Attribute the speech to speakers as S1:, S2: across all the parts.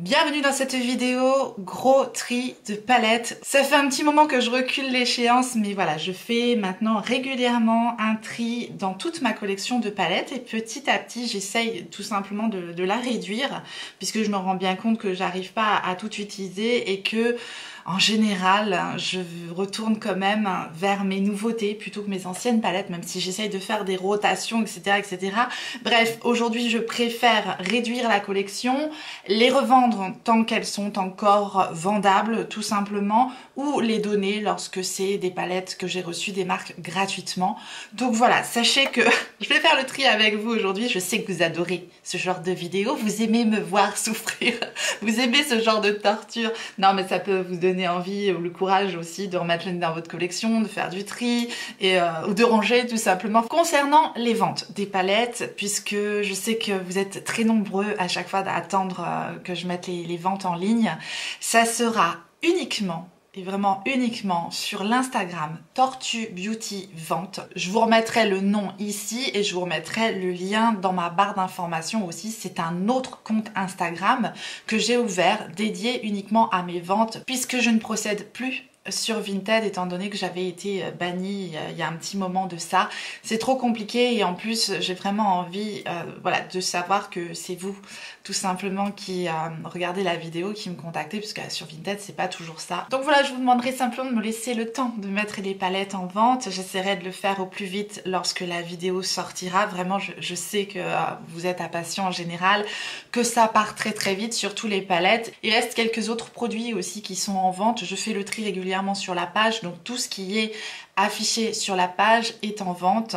S1: Bienvenue dans cette vidéo, gros tri de palettes. Ça fait un petit moment que je recule l'échéance, mais voilà, je fais maintenant régulièrement un tri dans toute ma collection de palettes et petit à petit, j'essaye tout simplement de la réduire puisque je me rends bien compte que j'arrive pas à tout utiliser et que en général, je retourne quand même vers mes nouveautés plutôt que mes anciennes palettes, même si j'essaye de faire des rotations, etc., etc. Bref, aujourd'hui, je préfère réduire la collection, les revendre tant qu'elles sont encore vendables, tout simplement, ou les donner lorsque c'est des palettes que j'ai reçues des marques gratuitement. Donc voilà, sachez que je vais faire le tri avec vous aujourd'hui. Je sais que vous adorez ce genre de vidéo, vous aimez me voir souffrir, vous aimez ce genre de torture. Non, mais ça peut vous donner envie ou le courage aussi de remettre dans votre collection, de faire du tri et ou de ranger tout simplement. Concernant les ventes des palettes, puisque je sais que vous êtes très nombreux à chaque fois à attendre que je mette les ventes en ligne, ça sera uniquement et vraiment uniquement sur l'Instagram Tortue Beauty Vente. Je vous remettrai le nom ici et je vous remettrai le lien dans ma barre d'informations aussi. C'est un autre compte Instagram que j'ai ouvert dédié uniquement à mes ventes puisque je ne procède plus sur Vinted étant donné que j'avais été bannie il y a un petit moment de ça. C'est trop compliqué et en plus j'ai vraiment envie voilà, de savoir que c'est vous tout simplement qui regardez la vidéo, qui me contactez, puisque sur Vinted c'est pas toujours ça. Donc voilà, je vous demanderai simplement de me laisser le temps de mettre les palettes en vente. J'essaierai de le faire au plus vite lorsque la vidéo sortira. Vraiment, je sais que vous êtes impatients en général, que ça part très très vite, surtout les palettes. Il reste quelques autres produits aussi qui sont en vente. Je fais le tri régulièrement sur la page, donc tout ce qui est affiché sur la page est en vente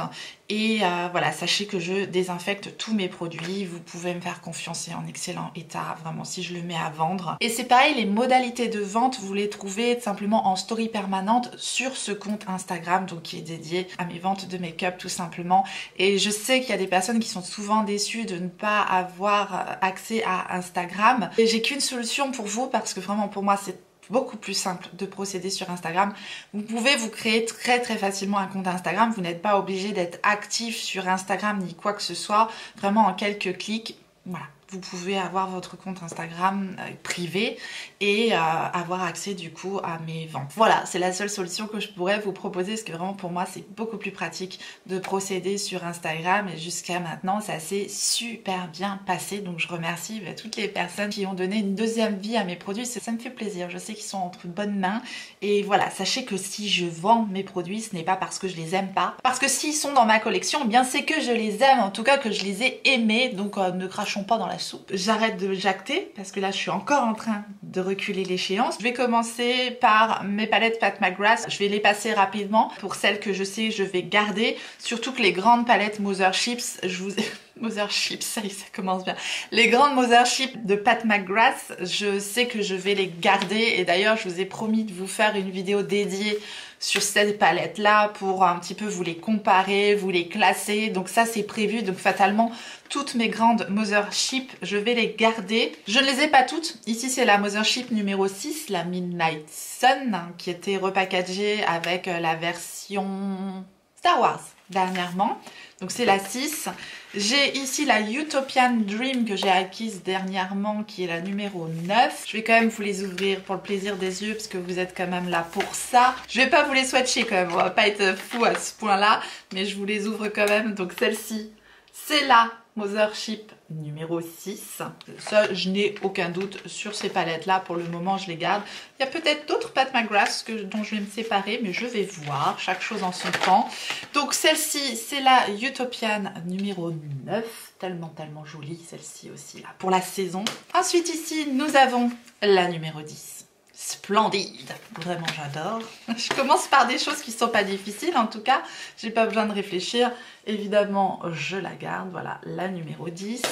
S1: et voilà, sachez que je désinfecte tous mes produits, vous pouvez me faire confiance, c'est en excellent état vraiment si je le mets à vendre. Et c'est pareil, les modalités de vente vous les trouvez simplement en story permanente sur ce compte Instagram, donc qui est dédié à mes ventes de make-up tout simplement. Et je sais qu'il y a des personnes qui sont souvent déçues de ne pas avoir accès à Instagram et j'ai qu'une solution pour vous parce que vraiment pour moi c'est beaucoup plus simple de procéder sur Instagram. Vous pouvez vous créer très facilement un compte Instagram. Vous n'êtes pas obligé d'être actif sur Instagram ni quoi que ce soit. Vraiment en quelques clics, voilà. Vous pouvez avoir votre compte Instagram privé et avoir accès du coup à mes ventes. Voilà, c'est la seule solution que je pourrais vous proposer parce que vraiment pour moi c'est beaucoup plus pratique de procéder sur Instagram et jusqu'à maintenant ça s'est super bien passé. Donc je remercie toutes les personnes qui ont donné une deuxième vie à mes produits. Ça me fait plaisir, je sais qu'ils sont entre bonnes mains et voilà, sachez que si je vends mes produits ce n'est pas parce que je les aime pas. Parce que s'ils sont dans ma collection, eh bien c'est que je les aime, en tout cas que je les ai aimés, donc ne crachons pas dans la soupe. J'arrête de jacter parce que là je suis encore en train de reculer l'échéance. Je vais commencer par mes palettes Pat McGrath. Je vais les passer rapidement pour celles que je sais je vais garder. Surtout que les grandes palettes Mothership, je vous ai... Mothership, ça y est, ça commence bien. Les grandes Mothership de Pat McGrath, je sais que je vais les garder et d'ailleurs je vous ai promis de vous faire une vidéo dédiée sur cette palette là pour un petit peu vous les comparer, vous les classer, donc ça c'est prévu, donc fatalement toutes mes grandes Mothership je vais les garder. Je ne les ai pas toutes, ici c'est la Mothership numéro 6, la Midnight Sun qui était repackagée avec la version Star Wars dernièrement, donc c'est la 6. J'ai ici la Utopian Dream que j'ai acquise dernièrement qui est la numéro 9. Je vais quand même vous les ouvrir pour le plaisir des yeux parce que vous êtes quand même là pour ça. Je vais pas vous les swatcher quand même, on va pas être fou à ce point là, mais je vous les ouvre quand même. Donc celle-ci, c'est la Mothership numéro 6. Ça, je n'ai aucun doute sur ces palettes-là. Pour le moment, je les garde. Il y a peut-être d'autres Pat McGrath dont je vais me séparer, mais je vais voir. Chaque chose en son temps. Donc, celle-ci, c'est la Utopian numéro 9. Tellement jolie, celle-ci aussi, là, pour la saison. Ensuite, ici, nous avons la numéro 10. Splendide, vraiment j'adore. Je commence par des choses qui sont pas difficiles, en tout cas j'ai pas besoin de réfléchir, évidemment je la garde. Voilà, la numéro 10.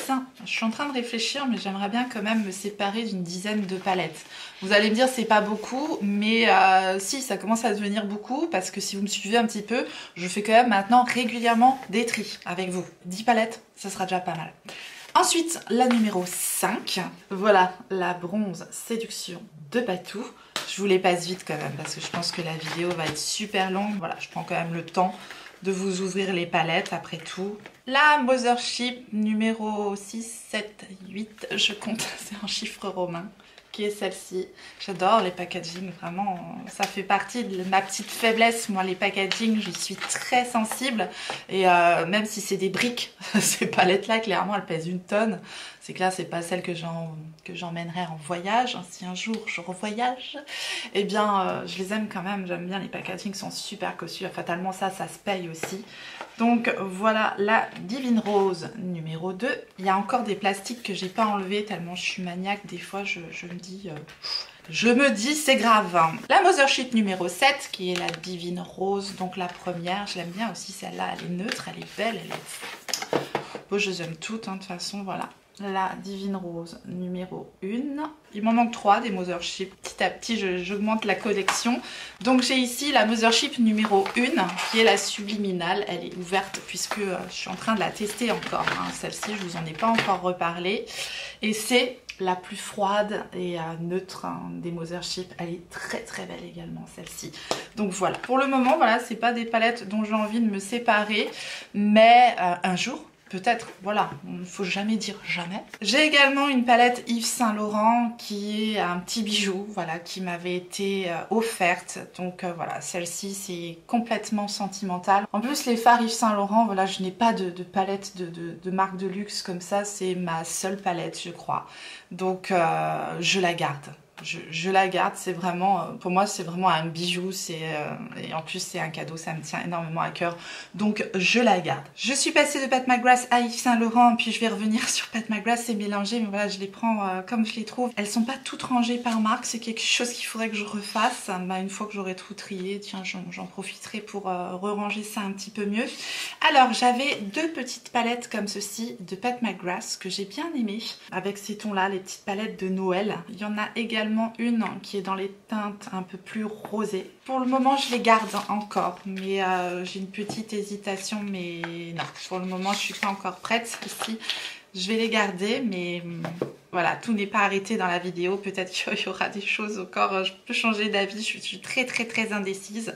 S1: Je suis en train de réfléchir mais j'aimerais bien quand même me séparer d'une dizaine de palettes. Vous allez me dire c'est pas beaucoup, mais si, ça commence à devenir beaucoup parce que si vous me suivez un petit peu, je fais quand même maintenant régulièrement des tris avec vous. 10 palettes, ça sera déjà pas mal. Ensuite, la numéro 5, voilà, la bronze séduction de Patou. Je vous les passe vite quand même parce que je pense que la vidéo va être super longue. Voilà, je prends quand même le temps de vous ouvrir les palettes après tout. La Mothership numéro 6, 7, 8, je compte, c'est un chiffre romain, qui est celle-ci. J'adore les packaging, vraiment, ça fait partie de ma petite faiblesse. Moi, les packaging, j'y suis très sensible. Et même si c'est des briques, ces palettes-là, clairement, elles pèsent 1 tonne. C'est que là, c'est pas celle que j'emmènerai en voyage. Si un jour je revoyage, eh bien, je les aime quand même. J'aime bien les packaging, ils sont super cossus. Fatalement, ça se paye aussi. Donc voilà la Divine Rose numéro 2. Il y a encore des plastiques que j'ai pas enlevés tellement je suis maniaque. Des fois, je me dis c'est grave. La Mothership numéro 7 qui est la Divine Rose, donc la première. Je l'aime bien aussi celle-là. Elle est neutre, elle est belle, elle est... Bon, je les aime toutes, hein, de toute façon, voilà. La Divine Rose numéro 1. Il m'en manque 3 des Mothership. Petit à petit, j'augmente la collection. Donc j'ai ici la Mothership numéro 1 qui est la subliminale. Elle est ouverte puisque je suis en train de la tester encore. Hein. Celle-ci, je vous en ai pas encore reparlé. Et c'est la plus froide et neutre des Mothership. Elle est très très belle également celle-ci. Donc voilà. Pour le moment, voilà, c'est pas des palettes dont j'ai envie de me séparer. Mais un jour... peut-être, voilà, il ne faut jamais dire jamais. J'ai également une palette Yves Saint Laurent qui est un petit bijou, voilà, qui m'avait été offerte. Donc voilà, celle-ci c'est complètement sentimental. En plus les fards Yves Saint Laurent, voilà, je n'ai pas de palette de marque de luxe comme ça, c'est ma seule palette je crois. Donc je la garde. Je la garde, c'est vraiment, pour moi c'est vraiment un bijou, et en plus c'est un cadeau, ça me tient énormément à cœur, donc je la garde. Je suis passée de Pat McGrath à Yves Saint Laurent, puis je vais revenir sur Pat McGrath, c'est mélangé, mais voilà, je les prends comme je les trouve. Elles sont pas toutes rangées par marque, c'est quelque chose qu'il faudrait que je refasse, bah, une fois que j'aurai tout trié, tiens, j'en profiterai pour re-ranger ça un petit peu mieux. Alors j'avais 2 petites palettes comme ceci de Pat McGrath que j'ai bien aimées, avec ces tons là, les petites palettes de Noël. Il y en a également une qui est dans les teintes un peu plus rosées. Pour le moment je les garde encore, mais j'ai une petite hésitation, mais non, pour le moment je suis pas encore prête. Ici je vais les garder, mais voilà, tout n'est pas arrêté dans la vidéo. Peut-être qu'il y aura des choses encore, je peux changer d'avis, je suis très très très indécise.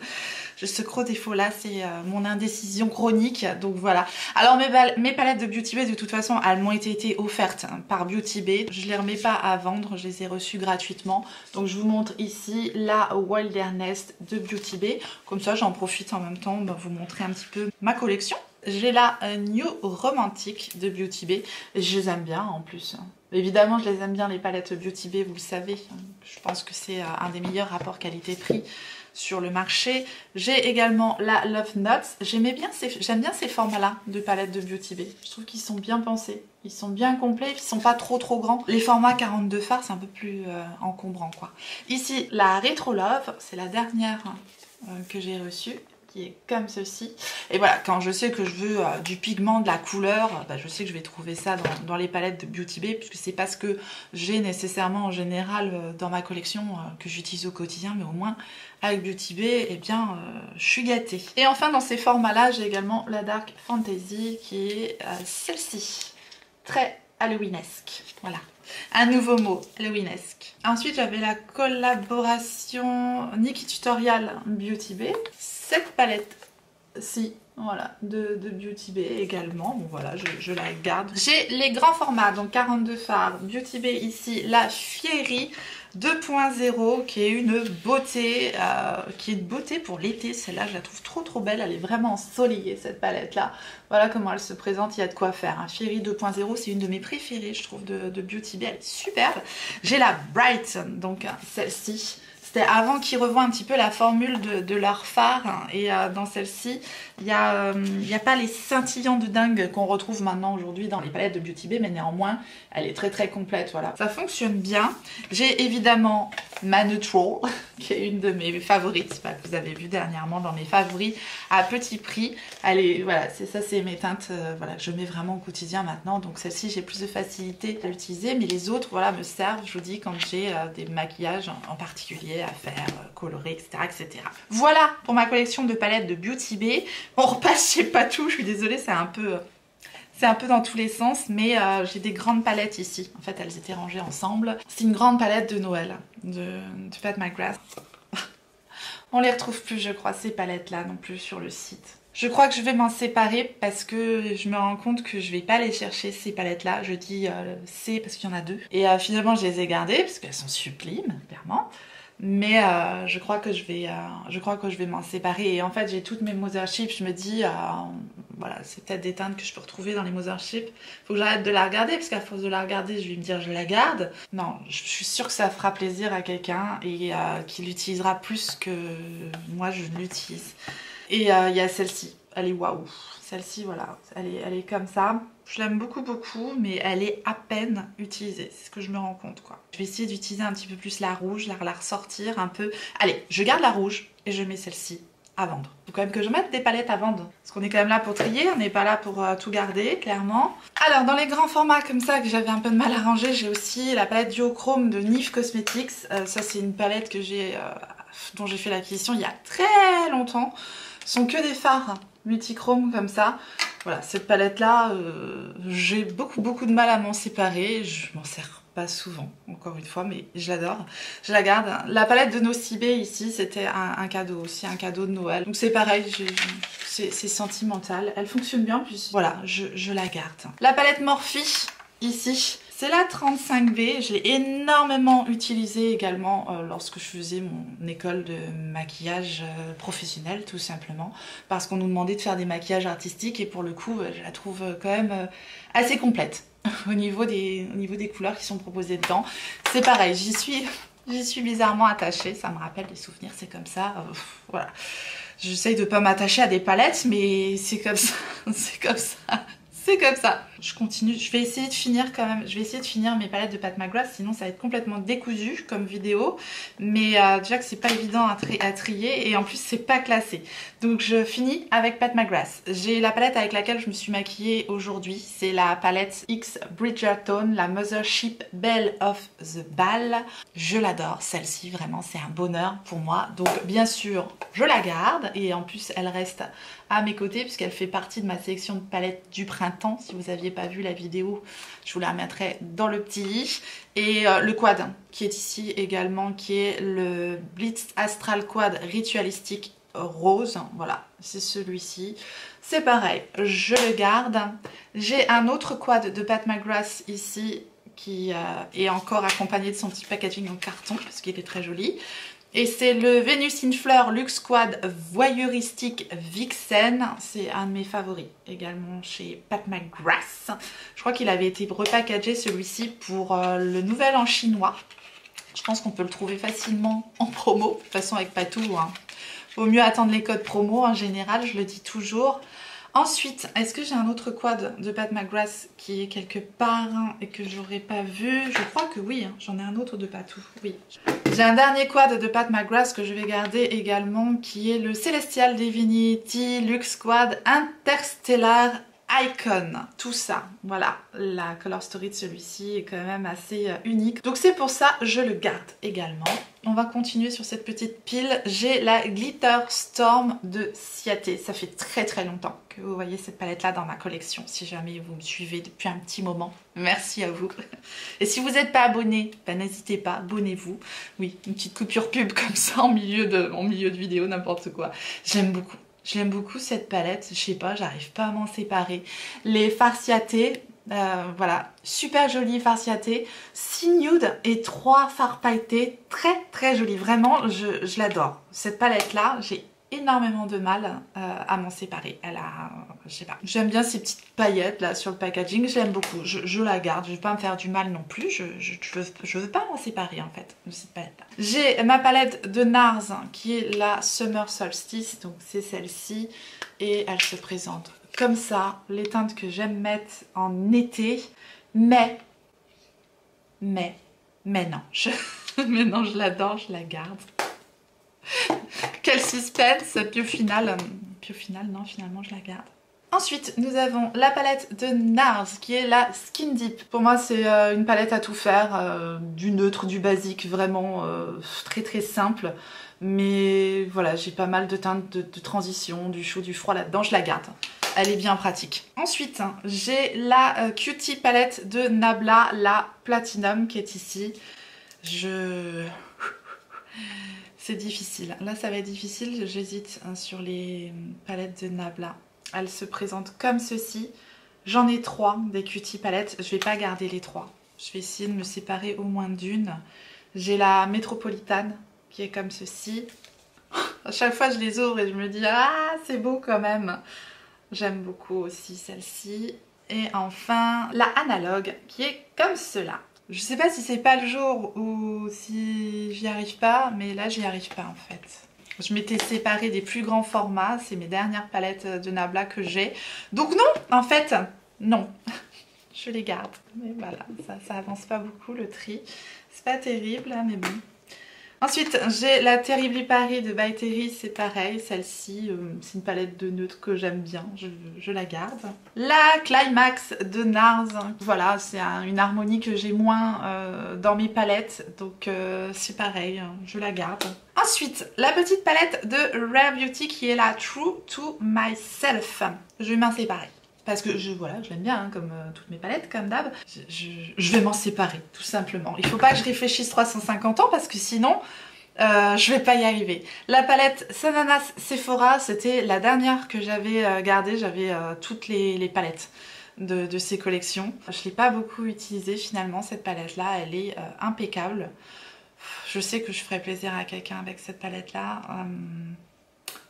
S1: Ce gros défaut là, c'est mon indécision chronique, donc voilà. Alors mes palettes de Beauty Bay, de toute façon, elles m'ont été offertes par Beauty Bay. Je les remets pas à vendre, je les ai reçues gratuitement. Donc je vous montre ici la Wilderness de Beauty Bay. Comme ça, j'en profite en même temps, bah, vous montrer un petit peu ma collection. J'ai la New Romantic de Beauty Bay. Je les aime bien en plus. Évidemment, je les aime bien les palettes Beauty Bay, vous le savez. Je pense que c'est un des meilleurs rapports qualité-prix sur le marché. J'ai également la Love Nuts. J'aime bien ces formats-là de palettes de Beauty Bay. Je trouve qu'ils sont bien pensés. Ils sont bien complets, ils sont pas trop grands. Les formats 42 fards, c'est un peu plus encombrant, quoi. Ici, la Retro Love, c'est la dernière que j'ai reçue, qui est comme ceci. Et voilà, quand je sais que je veux du pigment, de la couleur, bah, je sais que je vais trouver ça dans les palettes de Beauty Bay, puisque c'est pas ce que j'ai nécessairement en général dans ma collection que j'utilise au quotidien, mais au moins avec Beauty Bay, eh bien, je suis gâtée. Et enfin, dans ces formats-là, j'ai également la Dark Fantasy, qui est celle-ci. Très Halloweenesque, voilà. Un nouveau mot, Halloweenesque. Ensuite, j'avais la collaboration Nikki Tutorial Beauty Bay. Cette palette-ci, voilà, de Beauty Bay également. Bon, voilà, je la garde. J'ai les grands formats, donc 42 fards. Beauty Bay ici, la Fiery 2.0 qui est une beauté, pour l'été. Celle-là, je la trouve trop belle. Elle est vraiment ensoleillée, cette palette-là. Voilà comment elle se présente, il y a de quoi faire. Fiery 2.0, c'est une de mes préférées, je trouve, de Beauty Bay. Elle est superbe. J'ai la Brighton, donc celle-ci. C'était avant qu'ils revoient un petit peu la formule de leur fard. Et dans celle-ci, il n'y a pas les scintillants de dingue qu'on retrouve maintenant aujourd'hui dans les palettes de Beauty Bay, mais néanmoins, elle est très complète. Voilà. Ça fonctionne bien. J'ai évidemment ma Neutral, qui est une de mes favorites, que vous avez vu dernièrement dans mes favoris, à petit prix. Elle est, voilà, c'est mes teintes, voilà, je mets vraiment au quotidien maintenant. Donc celle-ci, j'ai plus de facilité à l'utiliser, mais les autres, voilà, me servent, je vous dis, quand j'ai des maquillages en particulier à faire, colorer, etc. Voilà pour ma collection de palettes de Beauty Bay. On repasse chez Patou, je suis désolée, c'est un peu dans tous les sens, mais j'ai des grandes palettes ici. En fait, elles étaient rangées ensemble. C'est une grande palette de Noël de Pat McGrath. On les retrouve plus, je crois, ces palettes-là non plus sur le site. Je crois que je vais m'en séparer parce que je me rends compte que je vais pas aller chercher ces palettes là. Je dis c'est parce qu'il y en a deux. Et finalement je les ai gardées parce qu'elles sont sublimes, clairement. Mais je crois que je vais m'en séparer. Et en fait j'ai toutes mes Mothership. Je me dis voilà, c'est peut-être des teintes que je peux retrouver dans les Mothership. Faut que j'arrête de la regarder parce qu'à force de la regarder je vais me dire je la garde. Non, je suis sûre que ça fera plaisir à quelqu'un et qu'il l'utilisera plus que moi je l'utilise. Et il y a celle-ci, elle est waouh. Celle-ci, voilà, elle est comme ça. Je l'aime beaucoup, mais elle est à peine utilisée. C'est ce que je me rends compte, quoi. Je vais essayer d'utiliser un petit peu plus la rouge, la ressortir un peu. Allez, je garde la rouge et je mets celle-ci à vendre. Faut quand même que je mette des palettes à vendre. Parce qu'on est quand même là pour trier, on n'est pas là pour tout garder, clairement. Alors, dans les grands formats comme ça, que j'avais un peu de mal à ranger, j'ai aussi la palette Duochrome de Nif Cosmetics. Ça, c'est une palette que dont j'ai fait l'acquisition il y a très longtemps. Ce sont que des fards multichrome comme ça. Voilà, cette palette là, j'ai beaucoup de mal à m'en séparer. Je m'en sers pas souvent, encore une fois, mais je l'adore. Je la garde. La palette de Nocibé ici, c'était un cadeau aussi, un cadeau de Noël. Donc c'est pareil, c'est sentimental. Elle fonctionne bien, puis voilà, je la garde. La palette Morphe ici. C'est la 35B, je l'ai énormément utilisée également lorsque je faisais mon école de maquillage professionnel, tout simplement, parce qu'on nous demandait de faire des maquillages artistiques et pour le coup, je la trouve quand même assez complète au niveau des couleurs qui sont proposées dedans. C'est pareil, j'y suis bizarrement attachée, ça me rappelle des souvenirs, c'est comme ça, voilà. J'essaye de pas m'attacher à des palettes, mais c'est comme ça, c'est comme ça. C'est comme ça. Je continue, je vais essayer de finir quand même, je vais essayer de finir mes palettes de Pat McGrath, sinon ça va être complètement décousu comme vidéo. Mais déjà que c'est pas évident à trier et en plus c'est pas classé. Donc je finis avec Pat McGrath. J'ai la palette avec laquelle je me suis maquillée aujourd'hui, c'est la palette X Bridgerton, la Mothership Belle of the Ball. Je l'adore, celle-ci vraiment c'est un bonheur pour moi. Donc bien sûr je la garde et en plus elle reste à mes côtés puisqu'elle fait partie de ma sélection de palettes du printemps. Si vous n'aviez pas vu la vidéo, je vous la remettrai dans le petit i. Et le quad qui est ici également, qui est le Blitz Astral Quad Ritualistique Rose. Voilà, c'est celui-ci. C'est pareil, je le garde. J'ai un autre quad de Pat McGrath ici qui est encore accompagné de son petit packaging en carton parce qu'il est très joli. Et c'est le Venus in Fleur Luxe Quad Voyeuristique Vixen. C'est un de mes favoris également chez Pat McGrath. Je crois qu'il avait été repackagé celui-ci pour le nouvel an chinois. Je pense qu'on peut le trouver facilement en promo. De toute façon avec Patou, hein. Vaut mieux attendre les codes promo en général, je le dis toujours. Ensuite, est-ce que j'ai un autre quad de Pat McGrath qui est quelque part et que j'aurais pas vu? Je crois que oui, hein. J'en ai un autre de Patou, oui. J'ai un dernier quad de Pat McGrath que je vais garder également qui est le Celestial Divinity Luxe Quad Interstellar Icon. Tout ça, voilà, la color story de celui-ci est quand même assez unique. Donc c'est pour ça je le garde également. On va continuer sur cette petite pile. J'ai la Glitter Storm de Ciaté. Ça fait très longtemps que vous voyez cette palette là dans ma collection. Si jamais vous me suivez depuis un petit moment, merci à vous. Et si vous n'êtes pas abonné, ben n'hésitez pas, abonnez-vous. Oui, une petite coupure pub comme ça en milieu de vidéo, n'importe quoi. J'aime beaucoup. J'aime beaucoup cette palette, je sais pas, j'arrive pas à m'en séparer. Les fards Ciaté, voilà, super joli fards Ciaté, 6 nude et 3 fards pailletés, très joli. Vraiment, je l'adore. Cette palette là, j'ai énormément de mal à m'en séparer. Elle a, je sais pas, j'aime bien ces petites paillettes là sur le packaging, j'aime beaucoup. Je la garde, je vais pas me faire du mal non plus, je veux pas m'en séparer en fait de cette palette là. J'ai ma palette de NARS qui est la Summer Solstice, donc c'est celle-ci et elle se présente comme ça, les teintes que j'aime mettre en été, mais non, mais non, je l'adore, je la garde. Quel suspense, puis au final, non, finalement je la garde. Ensuite, nous avons la palette de NARS qui est la Skin Deep. Pour moi, c'est une palette à tout faire, du neutre, du basique, vraiment très simple. Mais voilà, j'ai pas mal de teintes de transition, du chaud, du froid là-dedans, je la garde. Elle est bien pratique. Ensuite, j'ai la Cutie palette de Nabla, la Platinum qui est ici. C'est difficile. Là, ça va être difficile. J'hésite sur les palettes de Nabla. Elles se présentent comme ceci. J'en ai 3 des cutie palettes. Je vais pas garder les 3. Je vais essayer de me séparer au moins d'une. J'ai la métropolitane qui est comme ceci. À chaque fois, je les ouvre et je me dis « Ah, c'est beau quand même !» J'aime beaucoup aussi celle-ci. Et enfin, la analogue qui est comme cela. Je sais pas si c'est pas le jour ou si j'y arrive pas, mais là j'y arrive pas en fait. Je m'étais séparée des plus grands formats, c'est mes dernières palettes de Nabla que j'ai. Donc non, en fait, non. Je les garde. Mais voilà, ça avance pas beaucoup le tri. C'est pas terrible, mais bon. Ensuite, j'ai la Terribly Paris de By Terry, c'est pareil, celle-ci, c'est une palette de neutres que j'aime bien, je la garde. La Climax de NARS, voilà, c'est une harmonie que j'ai moins dans mes palettes, donc c'est pareil, je la garde. Ensuite, la petite palette de Rare Beauty qui est la True to Myself, je vais m'en séparer. Parce que voilà, je l'aime bien, hein, comme toutes mes palettes, comme d'hab. Je vais m'en séparer, tout simplement. Il faut pas que je réfléchisse 350 ans, parce que sinon, je vais pas y arriver. La palette Sananas Sephora, c'était la dernière que j'avais gardée. J'avais toutes les palettes de ces collections. Je l'ai pas beaucoup utilisée, finalement, cette palette-là. Elle est impeccable. Je sais que je ferai plaisir à quelqu'un avec cette palette-là.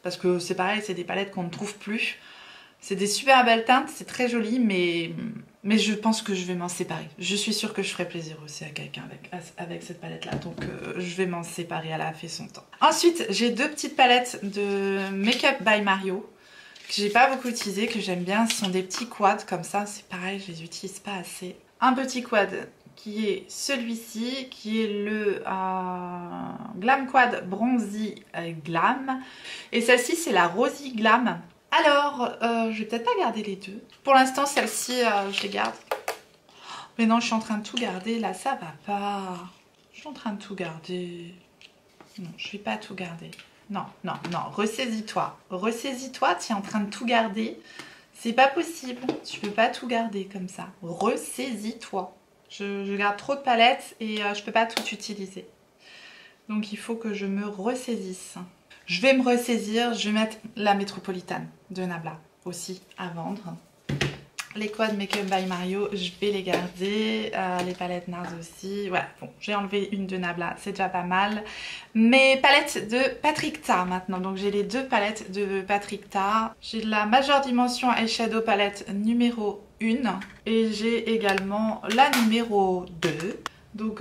S1: Parce que c'est pareil, c'est des palettes qu'on ne trouve plus. C'est des super belles teintes, c'est très joli, mais je pense que je vais m'en séparer. Je suis sûre que je ferai plaisir aussi à quelqu'un avec cette palette-là, donc je vais m'en séparer, elle a fait son temps. Ensuite, j'ai 2 petites palettes de Make Up by Mario, que j'ai pas beaucoup utilisées, que j'aime bien. Ce sont des petits quads comme ça, c'est pareil, je les utilise pas assez. Un petit quad qui est celui-ci, qui est le Glam Quad Bronzy Glam. Et celle-ci, c'est la Rosy Glam. Alors, je vais peut-être pas garder les deux. Pour l'instant, celle-ci, je les garde. Mais non, je suis en train de tout garder. Là, ça va pas. Je suis en train de tout garder. Non, je vais pas tout garder. Non, non, non. Ressaisis-toi. Ressaisis-toi, tu es en train de tout garder. C'est pas possible. Tu peux pas tout garder comme ça. Ressaisis-toi. Je garde trop de palettes et je peux pas tout utiliser. Donc, il faut que je me ressaisisse. Je vais me ressaisir, je vais mettre la métropolitane de Nabla aussi à vendre. Les quads Make Up by Mario, je vais les garder. Les palettes NARS aussi. Voilà, bon, j'ai enlevé une de Nabla, c'est déjà pas mal. Mes palettes de Patrick Ta maintenant. Donc j'ai les 2 palettes de Patrick Ta. J'ai la Major Dimension Eyeshadow palette numéro 1. Et j'ai également la numéro 2. Donc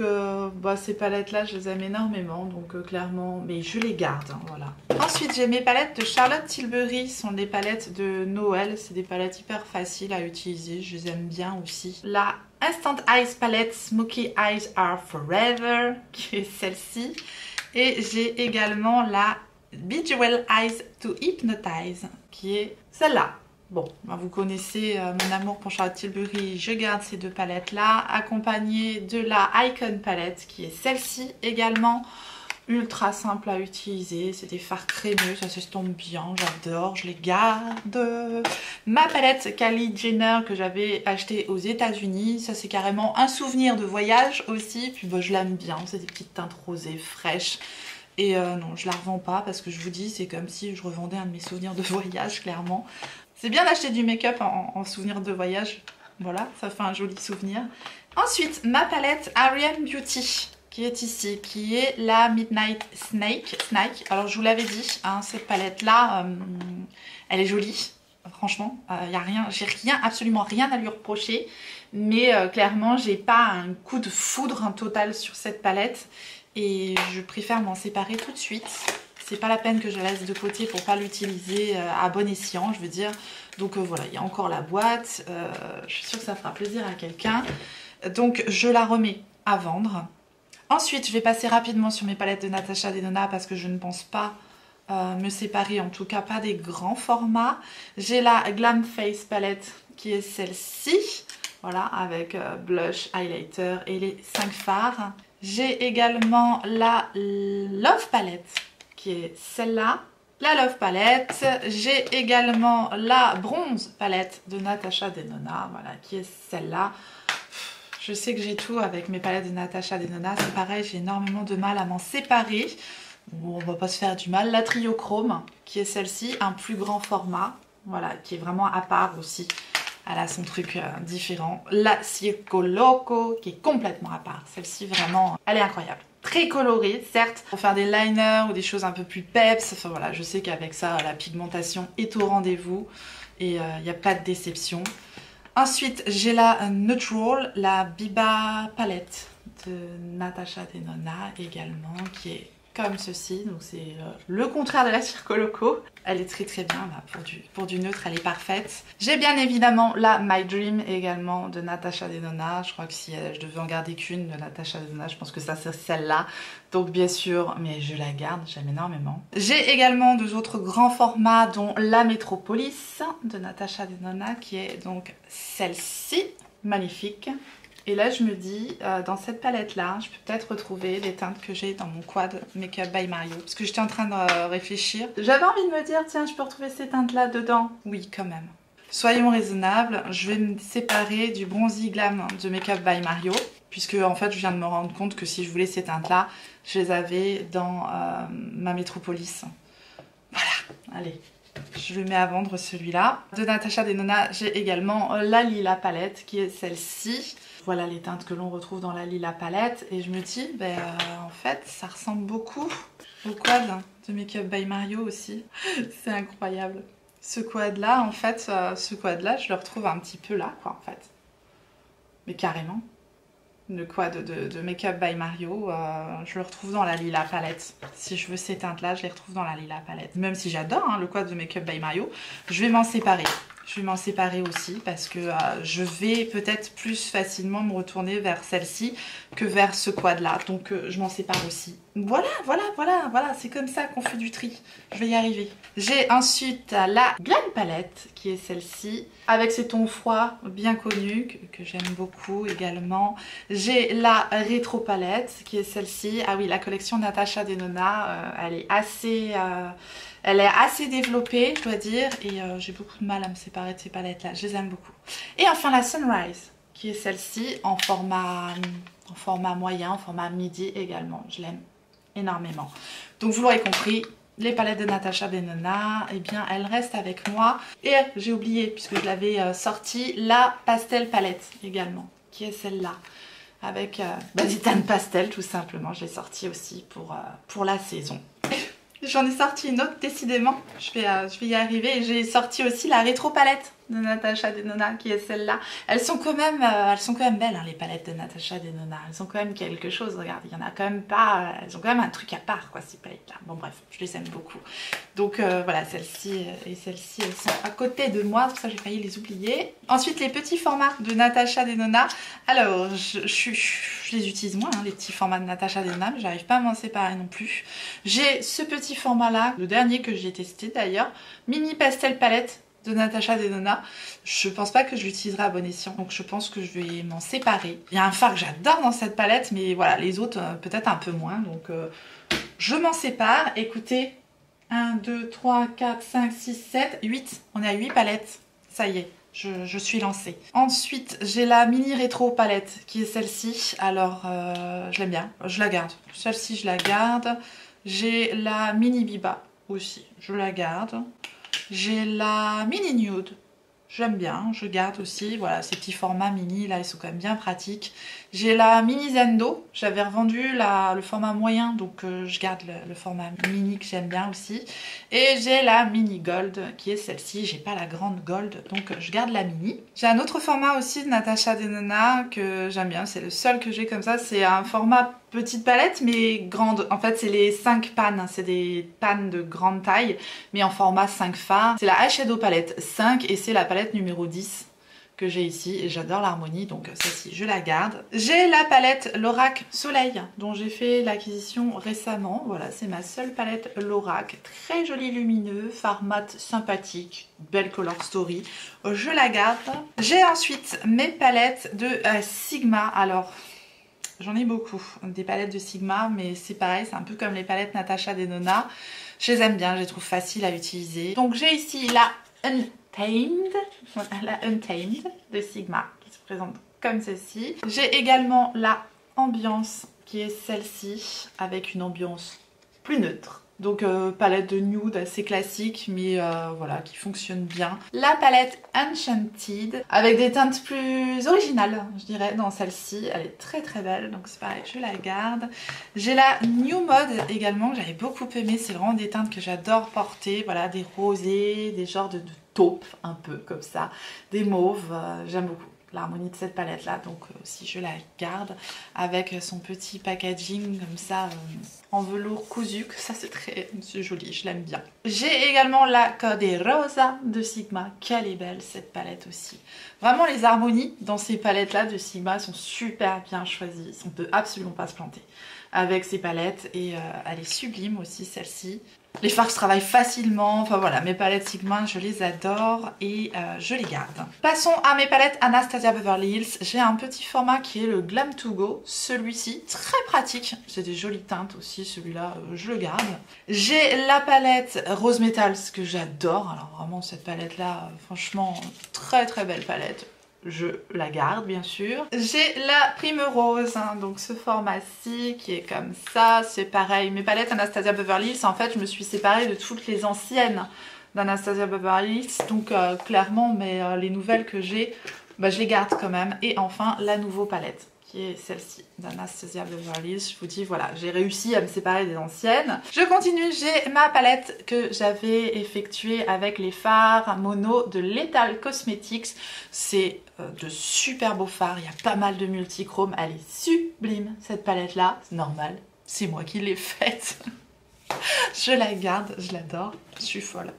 S1: ces palettes là je les aime énormément, donc clairement, mais je les garde, hein, voilà. Ensuite j'ai mes palettes de Charlotte Tilbury, ce sont des palettes de Noël, c'est des palettes hyper faciles à utiliser, je les aime bien aussi. La Instant Eyes palette Smoky Eyes Are Forever, qui est celle-ci. Et j'ai également la Bejeweled Eyes to Hypnotize, qui est celle-là. Bon, vous connaissez mon amour pour Charlotte Tilbury, je garde ces 2 palettes-là, accompagnées de la Icon palette, qui est celle-ci également, ultra simple à utiliser, c'est des fards crémeux, ça s'estompe bien, j'adore, je les garde. Ma palette Kylie Jenner que j'avais achetée aux États-Unis, ça c'est carrément un souvenir de voyage aussi, puis je l'aime bien, c'est des petites teintes rosées fraîches. Et non, je la revends pas parce que je vous dis, c'est comme si je revendais un de mes souvenirs de voyage, clairement. C'est bien d'acheter du make-up en souvenir de voyage. Voilà, ça fait un joli souvenir. Ensuite, ma palette Ariane Beauty, qui est ici, qui est la Midnight Snake. Alors, je vous l'avais dit, hein, cette palette-là, elle est jolie. Franchement, y a rien, j'ai absolument rien à lui reprocher. Mais clairement, j'ai pas un coup de foudre total sur cette palette. Et je préfère m'en séparer tout de suite. C'est pas la peine que je la laisse de côté pour pas l'utiliser à bon escient, je veux dire. Donc voilà, il y a encore la boîte. Je suis sûre que ça fera plaisir à quelqu'un. Donc je la remets à vendre. Ensuite, je vais passer rapidement sur mes palettes de Natasha Denona parce que je ne pense pas me séparer, en tout cas pas des grands formats. J'ai la Glam Face palette qui est celle-ci. Voilà, avec blush, highlighter et les 5 fards. J'ai également la Love palette, qui est celle-là. La Love palette. J'ai également la Bronze palette de Natasha Denona, voilà, qui est celle-là. Je sais que j'ai tout avec mes palettes de Natasha Denona. C'est pareil, j'ai énormément de mal à m'en séparer. Bon, on va pas se faire du mal. La Triochrome, qui est celle-ci, un plus grand format. Voilà, qui est vraiment à part aussi. Elle a son truc différent. La Circo Loco, qui est complètement à part. Celle-ci, vraiment, elle est incroyable. Très colorée, certes, pour faire des liners ou des choses un peu plus peps. Enfin voilà, je sais qu'avec ça, la pigmentation est au rendez-vous. Et il n'y a pas de déception. Ensuite, j'ai la Neutral, la Biba palette de Natasha Denona également, qui est comme ceci. Donc c'est le contraire de la Circo Loco. Elle est très très bien, bah, pour du neutre, elle est parfaite. J'ai bien évidemment la My Dream également de Natasha Denona. Je crois que si je devais en garder qu'une de Natasha Denona, je pense que ça c'est celle-là. Donc bien sûr, mais je la garde, j'aime énormément. J'ai également deux autres grands formats, dont la Metropolis de Natasha Denona, qui est donc celle-ci, magnifique. Et là je me dis, dans cette palette là, je peux peut-être retrouver les teintes que j'ai dans mon quad Makeup by Mario. Parce que j'étais en train de réfléchir. J'avais envie de me dire, tiens, je peux retrouver ces teintes là dedans. Oui, quand même. Soyons raisonnables, je vais me séparer du Bronzy Glam de Makeup by Mario. Puisque en fait je viens de me rendre compte que si je voulais ces teintes là, je les avais dans ma Metropolis. Voilà, allez. Je le mets à vendre celui-là. De Natasha Denona, j'ai également la Lila palette qui est celle-ci. Voilà les teintes que l'on retrouve dans la Lila palette. Et je me dis, ben, en fait, ça ressemble beaucoup au quad de Makeup by Mario aussi. C'est incroyable. Ce quad-là, en fait, je le retrouve un petit peu là, quoi, en fait. Mais carrément. Le quad de Makeup by Mario, je le retrouve dans la Lila palette. Si je veux ces teintes là, je les retrouve dans la Lila palette. Même si j'adore le quad de Makeup by Mario, je vais m'en séparer. Je vais m'en séparer aussi parce que je vais peut-être plus facilement me retourner vers celle-ci que vers ce quad là. Donc je m'en sépare aussi. Voilà, c'est comme ça qu'on fait du tri. Je vais y arriver. J'ai ensuite la Glam palette qui est celle-ci avec ses tons froids bien connus que j'aime beaucoup également. J'ai la Rétro palette qui est celle-ci. Ah oui, la collection Natasha Denona, elle est assez développée, je dois dire, et j'ai beaucoup de mal à me séparer de ces palettes-là. Je les aime beaucoup. Et enfin la Sunrise, qui est celle-ci en format moyen, en format midi également. Je l'aime énormément. Donc vous l'aurez compris, les palettes de Natasha Denona, eh bien elles restent avec moi. Et j'ai oublié, puisque je l'avais sortie, la Pastel palette également, qui est celle-là. Avec des teintes pastel tout simplement. Je l'ai sortie aussi pour la saison. J'en ai sorti une autre décidément, je vais y arriver. J'ai sorti aussi la Rétro palette de Natasha Denona qui est celle-là. Elles sont quand même belles hein, les palettes de Natasha Denona. Elles ont quand même quelque chose, regarde, il y en a quand même pas, elles ont quand même un truc à part quoi ces palettes là. Bon bref, je les aime beaucoup. Donc voilà, celle-ci et celle-ci elles sont à côté de moi, c'est pour ça que j'ai failli les oublier. Ensuite les petits formats de Natasha Denona. Alors je les utilise moins hein, les petits formats de Natasha Denona, mais j'arrive pas à m'en séparer non plus. J'ai ce petit format là, le dernier que j'ai testé d'ailleurs, mini pastel palette de Natasha Denona. Je pense pas que je l'utiliserai à bon escient, donc je pense que je vais m'en séparer. Il y a un fard que j'adore dans cette palette, mais voilà, les autres peut-être un peu moins, donc je m'en sépare. Écoutez, 1, 2, 3, 4, 5, 6, 7, 8, on est à 8 palettes, ça y est. Je suis lancée. Ensuite, j'ai la mini rétro palette qui est celle-ci. Alors, je l'aime bien, je la garde. Celle-ci, je la garde. J'ai la mini Biba aussi, je la garde. J'ai la mini nude, j'aime bien, je garde aussi. Voilà, ces petits formats mini là, ils sont quand même bien pratiques. J'ai la mini Zendo, j'avais revendu le format moyen, donc je garde le format mini que j'aime bien aussi. Et j'ai la mini gold qui est celle-ci, j'ai pas la grande gold, donc je garde la mini. J'ai un autre format aussi de Natasha Denona que j'aime bien, c'est le seul que j'ai comme ça, c'est un format petite palette mais grande. En fait c'est les 5 pannes, c'est des pannes de grande taille mais en format 5 fards. C'est la eyeshadow palette 5 et c'est la palette numéro 10 que j'ai ici et j'adore l'harmonie, donc celle-ci je la garde. J'ai la palette Lorac Soleil dont j'ai fait l'acquisition récemment. Voilà, c'est ma seule palette Lorac, très joli lumineux, fard mat sympathique, belle color story, je la garde. J'ai ensuite mes palettes de Sigma. Alors j'en ai beaucoup, des palettes de Sigma, mais c'est pareil, c'est un peu comme les palettes Natasha Denona. Je les aime bien, je les trouve faciles à utiliser. Donc j'ai ici la Untamed de Sigma, qui se présente comme ceci. J'ai également la ambiance qui est celle-ci, avec une ambiance plus neutre. Donc palette de nude assez classique, mais voilà, qui fonctionne bien. La palette Enchanted, avec des teintes plus originales, je dirais, dans celle-ci. Elle est très très belle, donc c'est pareil, je la garde. J'ai la New Mode également, que j'avais beaucoup aimé. C'est vraiment des teintes que j'adore porter. Voilà, des rosés, des genres de taupe, un peu comme ça. Des mauves, j'aime beaucoup l'harmonie de cette palette là, donc si je la garde avec son petit packaging comme ça en velours cousu, que ça c'est joli, je l'aime bien. J'ai également la Code Rosa de Sigma, qu'elle est belle cette palette aussi. Vraiment les harmonies dans ces palettes là de Sigma sont super bien choisies, on peut absolument pas se planter avec ces palettes et elle est sublime aussi celle-ci. Les fards se travaillent facilement, enfin voilà, mes palettes Sigma, je les adore et je les garde. Passons à mes palettes Anastasia Beverly Hills. J'ai un petit format qui est le Glam to Go, celui-ci, très pratique. C'est des jolies teintes aussi, celui-là, je le garde. J'ai la palette Rose Metals que j'adore, alors vraiment cette palette-là, franchement, très très belle palette. Je la garde bien sûr. J'ai la Primrose, hein, donc ce format-ci qui est comme ça, c'est pareil. Mes palettes Anastasia Beverly Hills, en fait je me suis séparée de toutes les anciennes d'Anastasia Beverly Hills, donc clairement les nouvelles que j'ai, bah, je les garde quand même. Et enfin la nouvelle palette qui est celle-ci d'Anastasia Beverly Hills. Je vous dis voilà, j'ai réussi à me séparer des anciennes. Je continue, j'ai ma palette que j'avais effectuée avec les fards mono de Lethal Cosmetics. C'est de super beaux fards, il y a pas mal de multichromes, elle est sublime cette palette là, c'est normal, c'est moi qui l'ai faite. Je la garde, je l'adore, je suis folle.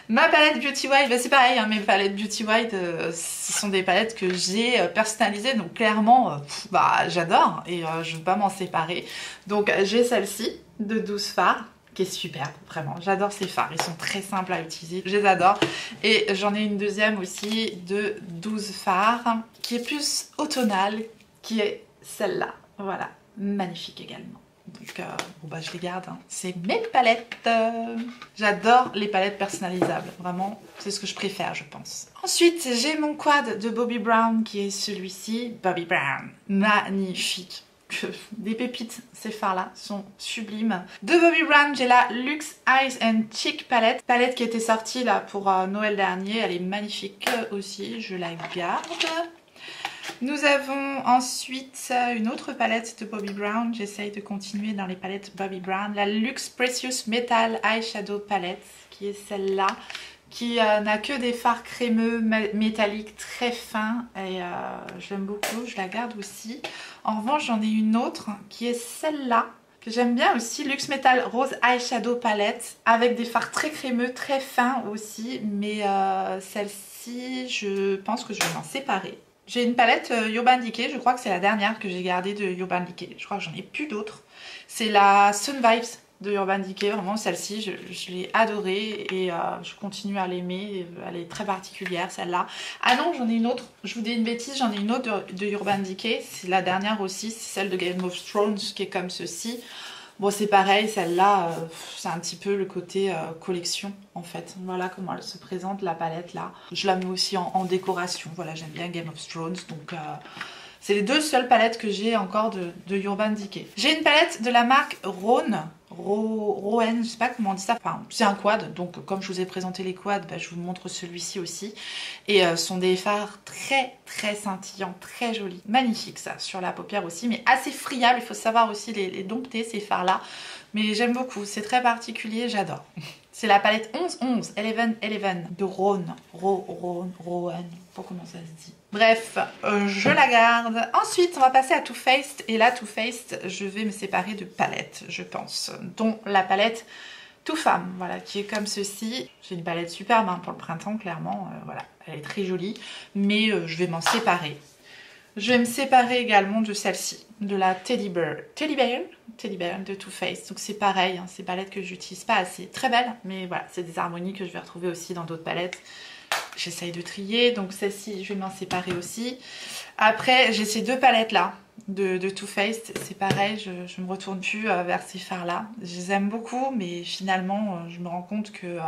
S1: Ma palette Beauty Wild, bah c'est pareil, hein, mes palettes Beauty Wild, ce sont des palettes que j'ai personnalisées, donc clairement, bah j'adore et je ne veux pas m'en séparer. Donc j'ai celle-ci de 12 fards, qui est super, vraiment, j'adore ces fards, ils sont très simples à utiliser, je les adore. Et j'en ai une deuxième aussi de 12 fards, qui est plus automnale, qui est celle-là, voilà, magnifique également. Donc bon bah je les garde, hein. C'est mes palettes. J'adore les palettes personnalisables, vraiment c'est ce que je préfère je pense. Ensuite j'ai mon quad de Bobbi Brown qui est celui-ci, Bobbi Brown, magnifique. Des pépites, ces fards là sont sublimes. De Bobbi Brown j'ai la Luxe Eyes and Cheek palette, palette qui était sortie là pour Noël dernier, elle est magnifique aussi, je la garde. Nous avons ensuite une autre palette de Bobbi Brown. J'essaye de continuer dans les palettes Bobbi Brown. La Luxe Precious Metal Eyeshadow Palette, qui est celle-là, qui n'a que des fards crémeux métalliques très fins. Et je l'aime beaucoup, je la garde aussi. En revanche, j'en ai une autre qui est celle-là, que j'aime bien aussi. Luxe Metal Rose Eyeshadow Palette, avec des fards très crémeux, très fins aussi. Mais celle-ci, je pense que je vais m'en séparer. J'ai une palette Urban Decay, je crois que c'est la dernière que j'ai gardée de Urban Decay. Je crois que j'en ai plus d'autres. C'est la Sun Vibes de Urban Decay, vraiment celle-ci, je l'ai adorée et je continue à l'aimer. Elle est très particulière celle-là. Ah non, j'en ai une autre, je vous dis une bêtise, j'en ai une autre de Urban Decay. C'est la dernière aussi, c'est celle de Game of Thrones qui est comme ceci. Bon c'est pareil, celle-là, c'est un petit peu le côté collection en fait. Voilà comment elle se présente la palette là. Je la mets aussi en décoration, voilà j'aime bien Game of Thrones. Donc c'est les deux seules palettes que j'ai encore de Urban Decay. J'ai une palette de la marque Rhône. Rowan, je sais pas comment on dit ça, enfin c'est un quad, donc comme je vous ai présenté les quads, bah, je vous montre celui-ci aussi. Et ce sont des fards très très scintillants, très jolis, magnifiques ça, sur la paupière aussi, mais assez friables, il faut savoir aussi les dompter ces fards là, mais j'aime beaucoup, c'est très particulier, j'adore. C'est la palette 11-11, 11-11 de Rhône, Rowan, je sais pas comment ça se dit. Bref, je la garde. Ensuite, on va passer à Too Faced. Et là, Too Faced, je vais me séparer de palettes, je pense. Dont la palette Too Femme, voilà, qui est comme ceci. J'ai une palette superbe hein, pour le printemps, clairement. Voilà, elle est très jolie. Mais je vais m'en séparer. Je vais me séparer également de celle-ci, de la Teddy Bear de Too Faced. Donc c'est pareil, hein, ces palettes que j'utilise pas assez. Très belles, mais voilà, c'est des harmonies que je vais retrouver aussi dans d'autres palettes. J'essaye de trier, donc celle-ci, je vais m'en séparer aussi. Après, j'ai ces deux palettes-là de Too Faced. C'est pareil, je ne me retourne plus vers ces fards-là. Je les aime beaucoup, mais finalement, je me rends compte que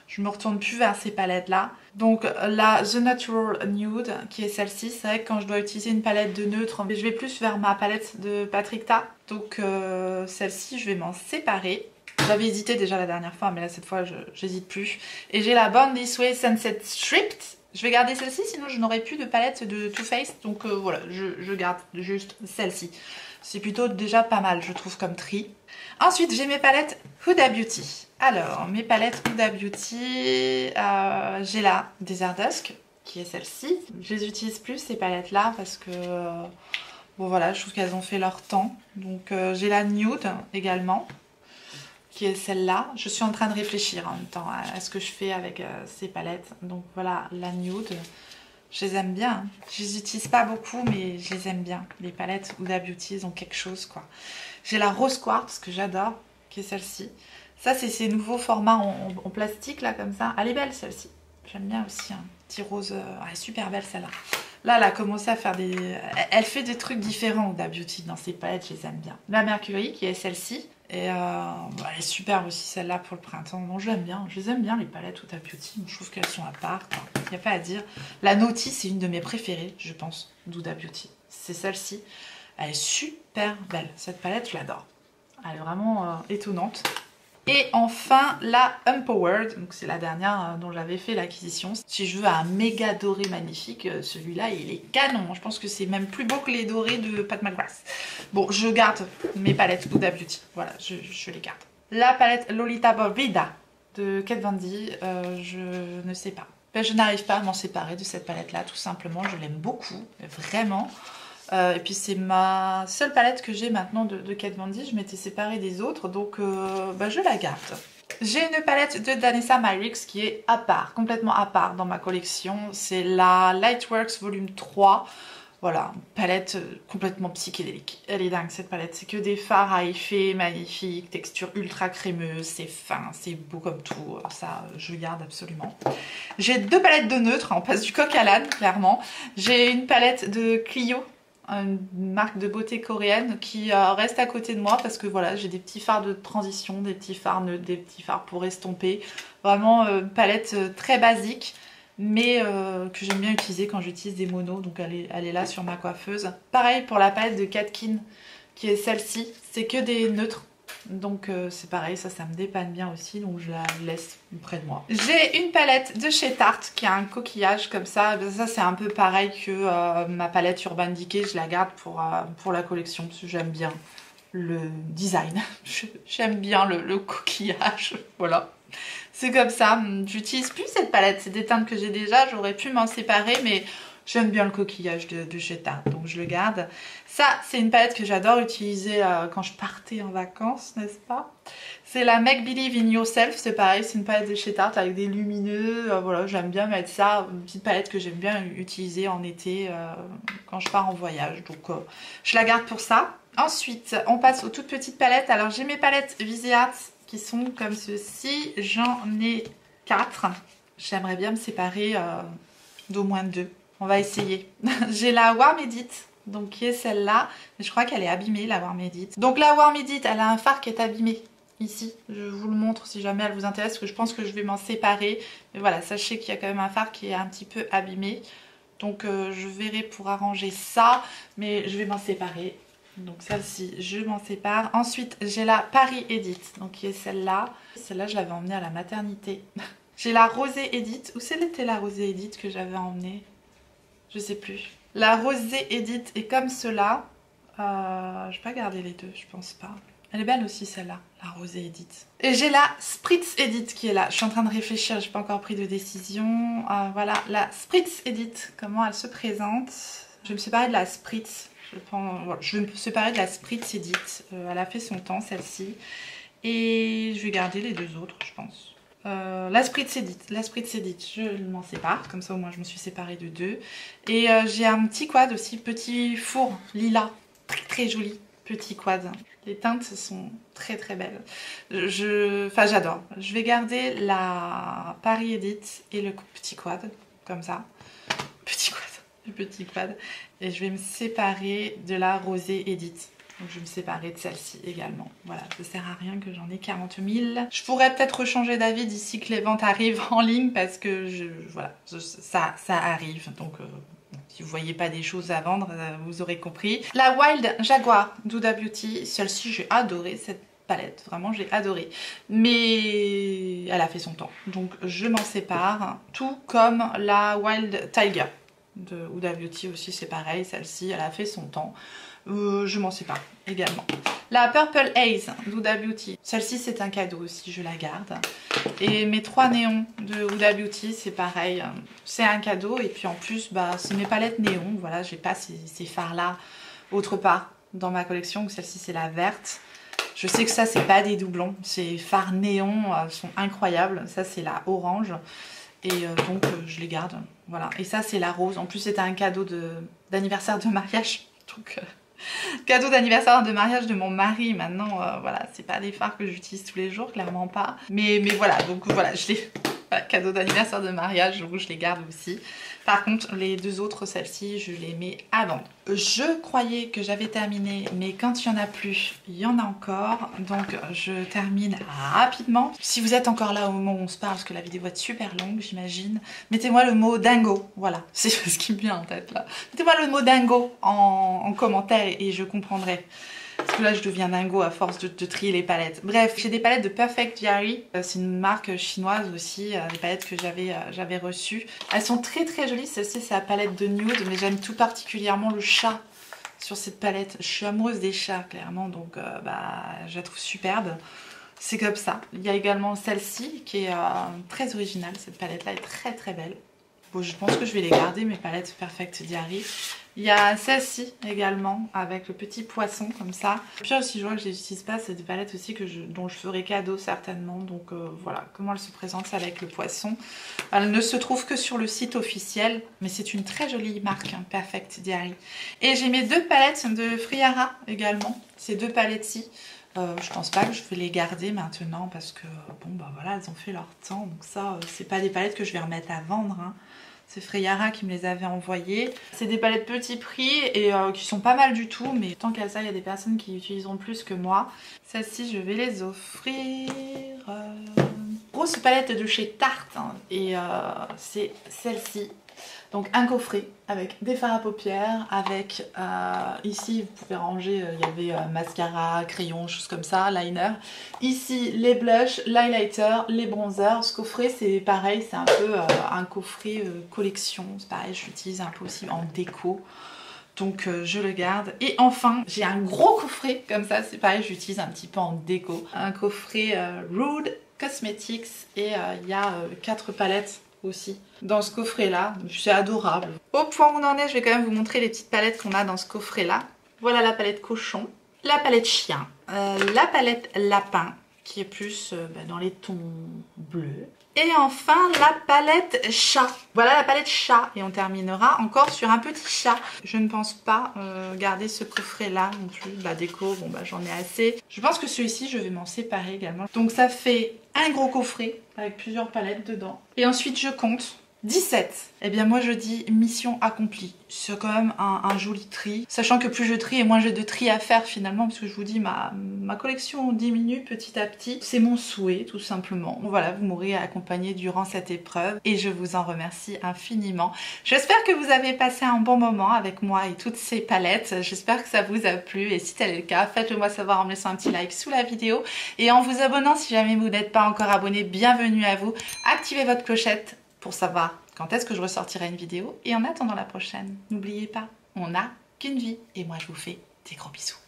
S1: Je me retourne plus vers ces palettes là. Donc la The Natural Nude qui est celle-ci, c'est vrai que quand je dois utiliser une palette de neutre, je vais plus vers ma palette de Patrick Ta. Donc celle-ci je vais m'en séparer. J'avais hésité déjà la dernière fois mais là cette fois j'hésite plus. Et j'ai la Born This Way Sunset Stripped. Je vais garder celle-ci sinon je n'aurai plus de palette de Too Faced. Donc voilà, je garde juste celle-ci. C'est plutôt déjà pas mal je trouve comme tri. Ensuite j'ai mes palettes Huda Beauty. Alors mes palettes Huda Beauty, j'ai la Desert Dusk qui est celle-ci. Je les utilise plus ces palettes là parce que bon voilà, je trouve qu'elles ont fait leur temps. Donc j'ai la Nude également qui est celle-là. Je suis en train de réfléchir en même temps à ce que je fais avec ces palettes. Donc voilà la Nude. Je les aime bien. Je les utilise pas beaucoup mais je les aime bien. Les palettes Huda Beauty, elles ont quelque chose quoi. J'ai la Rose Quartz que j'adore, qui est celle-ci. Ça, c'est ces nouveaux formats en plastique, là, comme ça. Elle est belle, celle-ci. J'aime bien aussi, un petit rose. Elle est super belle, celle-là. Là, elle a commencé à faire des... Elle fait des trucs différents, Huda Beauty, dans ses palettes, je les aime bien. La Mercury, qui est celle-ci. Et elle est super aussi, celle-là, pour le printemps. Bon, je l'aime bien. Je les aime bien, les palettes Huda Beauty. Je trouve qu'elles sont à part, quoi. Il n'y a pas à dire. La Naughty, c'est une de mes préférées, je pense, d'Huda Beauty. C'est celle-ci. Elle est super belle. Cette palette, je l'adore. Elle est vraiment étonnante. Et enfin, la Empowered. Donc, c'est la dernière dont j'avais fait l'acquisition. Si je veux un méga doré magnifique, celui-là, il est canon. Je pense que c'est même plus beau que les dorés de Pat McGrath. Bon, je garde mes palettes Huda Beauty. Voilà, je les garde. La palette Lolita Borbida de Kat Von D, je ne sais pas. Ben, je n'arrive pas à m'en séparer de cette palette-là, tout simplement. Je l'aime beaucoup, vraiment. Et puis c'est ma seule palette que j'ai maintenant de Kat Von D. Je m'étais séparée des autres, donc bah, je la garde. J'ai une palette de Danessa Myricks qui est à part, complètement à part dans ma collection. C'est la Lightworks Volume 3. Voilà, une palette complètement psychédélique. Elle est dingue cette palette, c'est que des fards à effet magnifiques, texture ultra crémeuse, c'est fin, c'est beau comme tout. Ça, je garde absolument. J'ai deux palettes de neutres, on passe du coq à l'âne, clairement. J'ai une palette de Clio, une marque de beauté coréenne qui reste à côté de moi parce que voilà, j'ai des petits fards de transition, des petits fards neutres, des petits fards pour estomper. Vraiment une palette très basique mais que j'aime bien utiliser quand j'utilise des monos, donc elle est là sur ma coiffeuse. Pareil pour la palette de Katkin qui est celle-ci, c'est que des neutres. Donc c'est pareil, ça me dépanne bien aussi, donc je la laisse près de moi. J'ai une palette de chez Tarte qui a un coquillage comme ça. Ça c'est un peu pareil que ma palette Urban Decay, je la garde pour la collection parce que j'aime bien le design. J'aime bien le coquillage, voilà. C'est comme ça, j'utilise plus cette palette, c'est des teintes que j'ai déjà, j'aurais pu m'en séparer mais j'aime bien le coquillage de chez Tarte, donc je le garde. Ça, c'est une palette que j'adore utiliser quand je partais en vacances, n'est-ce pas? C'est la Make Believe in Yourself, c'est pareil, c'est une palette de chez Tarte avec des lumineux, voilà, j'aime bien mettre ça, une petite palette que j'aime bien utiliser en été quand je pars en voyage, donc je la garde pour ça. Ensuite, on passe aux toutes petites palettes, alors j'ai mes palettes Viseart qui sont comme ceci, j'en ai 4. J'aimerais bien me séparer d'au moins 2. On va essayer. J'ai la Warm Edit, donc qui est celle-là. Mais je crois qu'elle est abîmée, la Warm Edit. Donc la Warm Edit, elle a un fard qui est abîmé. Ici, je vous le montre si jamais elle vous intéresse, parce que je pense que je vais m'en séparer. Mais voilà, sachez qu'il y a quand même un fard qui est un petit peu abîmé. Donc je verrai pour arranger ça, mais je vais m'en séparer. Donc celle-ci, je m'en sépare. Ensuite, j'ai la Paris Edit, donc qui est celle-là. Celle-là, je l'avais emmenée à la maternité. J'ai la Rosée Edit. Où c'était la Rosée Edit que j'avais emmenée? Je sais plus. La Rosée Edit est comme cela. Je vais pas garder les deux, je pense pas. Elle est belle aussi celle-là, la Rosée Edit. Et j'ai la Spritz Edit qui est là. Je suis en train de réfléchir, j'ai pas encore pris de décision. Voilà, la Spritz Edit, comment elle se présente. Je vais me séparer de la Spritz. Je vais me séparer de la Spritz Edit. Elle a fait son temps celle-ci. Et je vais garder les deux autres, je pense. La Spritz Edit, je m'en sépare. Comme ça au moins je me suis séparée de deux. Et j'ai un petit quad aussi, petit four lilas. Très très joli petit quad. Les teintes sont très très belles. Enfin j'adore. Je vais garder la Paris Edit et le petit quad. Comme ça. Petit quad. Le petit quad. Et je vais me séparer de la Rosée Edit. Donc je vais me séparer de celle-ci également. Voilà, ça sert à rien que j'en ai 40 000. Je pourrais peut-être changer d'avis d'ici que les ventes arrivent en ligne parce que voilà, ça arrive. Donc si vous voyez pas des choses à vendre, vous aurez compris. La Wild Jaguar d'Huda Beauty, celle-ci j'ai adoré cette palette, vraiment j'ai adoré, mais elle a fait son temps, donc je m'en sépare, tout comme la Wild Tiger de Huda Beauty aussi, c'est pareil, celle-ci elle a fait son temps, je m'en sépare également. La Purple Haze d'Huda Beauty, celle-ci c'est un cadeau aussi, je la garde. Et mes 3 néons de Huda Beauty, c'est pareil, c'est un cadeau. Et puis en plus, bah, c'est mes palettes néons, voilà, j'ai pas ces fards-là autre part dans ma collection. Celle-ci c'est la verte. Je sais que ça c'est pas des doublons, ces fards néons sont incroyables. Ça c'est la orange. Et donc je les garde, voilà. Et ça c'est la rose, en plus c'était un cadeau d'anniversaire de mariage, donc... cadeau d'anniversaire de mariage de mon mari. Maintenant voilà, c'est pas des fards que j'utilise tous les jours, clairement pas, mais voilà, donc voilà, je les voilà, cadeau d'anniversaire de mariage, donc je les garde aussi. Par contre les deux autres, celles-ci je les mets à vendre. Je croyais que j'avais terminé, mais quand il y en a plus, il y en a encore, donc je termine rapidement. Si vous êtes encore là au moment où on se parle, parce que la vidéo va être super longue j'imagine, mettez-moi le mot dingo, voilà, c'est ce qui me vient en tête là. Mettez-moi le mot dingo en commentaire et je comprendrai. Parce que là je deviens dingo à force de trier les palettes. Bref, j'ai des palettes de Perfect Diary. C'est une marque chinoise aussi, des palettes que j'avais reçues. Elles sont très très jolies. Celle-ci c'est la palette de nude, mais j'aime tout particulièrement le chat sur cette palette. Je suis amoureuse des chats clairement, donc je la trouve superbe. C'est comme ça. Il y a également celle-ci qui est très originale. Cette palette là est très très belle. Bon, je pense que je vais les garder, mes palettes Perfect Diary. Il y a celle-ci également avec le petit poisson comme ça. Puis aussi je vois que je les utilise pas, c'est des palettes aussi dont je ferai cadeau certainement. Donc voilà comment elle se présente avec le poisson. Elle ne se trouve que sur le site officiel, mais c'est une très jolie marque, hein, Perfect Diary. Et j'ai mes 2 palettes de Friara également, ces 2 palettes-ci. Je pense pas que je vais les garder maintenant parce que bon bah voilà, elles ont fait leur temps, donc ça c'est pas des palettes que je vais remettre à vendre, hein. C'est Friara qui me les avait envoyées. C'est des palettes petit prix et qui sont pas mal du tout, mais tant qu'à ça il y a des personnes qui utiliseront plus que moi. Celles-ci je vais les offrir. Grosse palette de chez Tarte, hein, et c'est celle-ci. Donc un coffret avec des fards à paupières, avec ici vous pouvez ranger, il y avait mascara, crayon, choses comme ça, liner. Ici les blushs, l'highlighter, les bronzers. Ce coffret c'est pareil, c'est un peu un coffret collection, c'est pareil, je l'utilise un peu aussi en déco. Donc je le garde. Et enfin, j'ai un gros coffret comme ça, c'est pareil, je l'utilise un petit peu en déco. Un coffret Rude Cosmetics et il y a 4 palettes aussi dans ce coffret là, c'est adorable. Au point où on en est, je vais quand même vous montrer les petites palettes qu'on a dans ce coffret là. Voilà la palette cochon, la palette chien, la palette lapin qui est plus dans les tons bleus. Et enfin la palette chat. Voilà la palette chat. Et on terminera encore sur un petit chat. Je ne pense pas garder ce coffret là non plus. La déco, bon bah j'en ai assez. Je pense que celui-ci je vais m'en séparer également. Donc ça fait un gros coffret avec plusieurs palettes dedans. Et ensuite je compte 17. Eh bien moi je dis mission accomplie. C'est quand même un joli tri. Sachant que plus je trie et moins j'ai de tri à faire finalement, parce que je vous dis ma collection diminue petit à petit. C'est mon souhait tout simplement. Voilà, vous m'aurez accompagné durant cette épreuve et je vous en remercie infiniment. J'espère que vous avez passé un bon moment avec moi et toutes ces palettes. J'espère que ça vous a plu et si tel est le cas, faites-le moi savoir en me laissant un petit like sous la vidéo et en vous abonnant si jamais vous n'êtes pas encore abonné. Bienvenue à vous. Activez votre clochette pour savoir quand est-ce que je ressortirai une vidéo. Et en attendant la prochaine, n'oubliez pas, on n'a qu'une vie. Et moi, je vous fais des gros bisous.